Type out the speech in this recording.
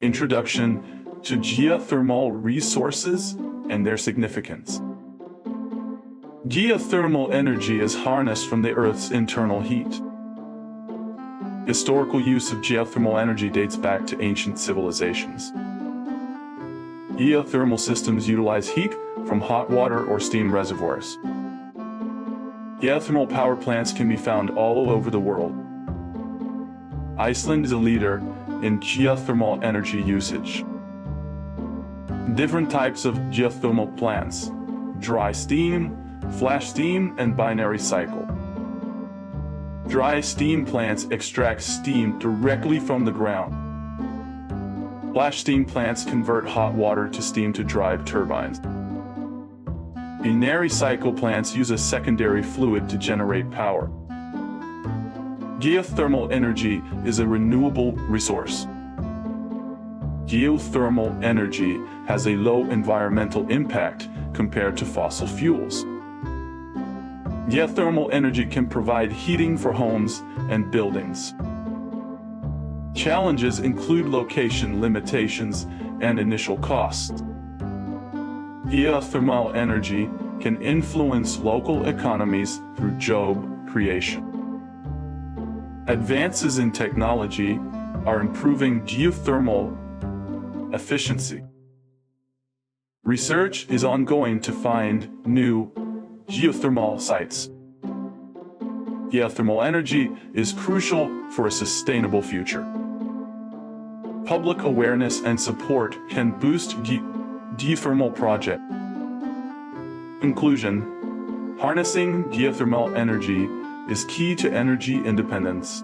Introduction to geothermal resources and their significance. Geothermal energy is harnessed from the Earth's internal heat. Historical use of geothermal energy dates back to ancient civilizations. Geothermal systems utilize heat from hot water or steam reservoirs. Geothermal power plants can be found all over the world. Iceland is a leader in geothermal energy usage. Different types of geothermal plants: dry steam, flash steam, and binary cycle. Dry steam plants extract steam directly from the ground. Flash steam plants convert hot water to steam to drive turbines. Binary cycle plants use a secondary fluid to generate power. Geothermal energy is a renewable resource. Geothermal energy has a low environmental impact compared to fossil fuels. Geothermal energy can provide heating for homes and buildings. Challenges include location limitations and initial costs. Geothermal energy can influence local economies through job creation. Advances in technology are improving geothermal efficiency. Research is ongoing to find new geothermal sites. Geothermal energy is crucial for a sustainable future. Public awareness and support can boost geothermal projects. Conclusion: harnessing geothermal energy is key to energy independence.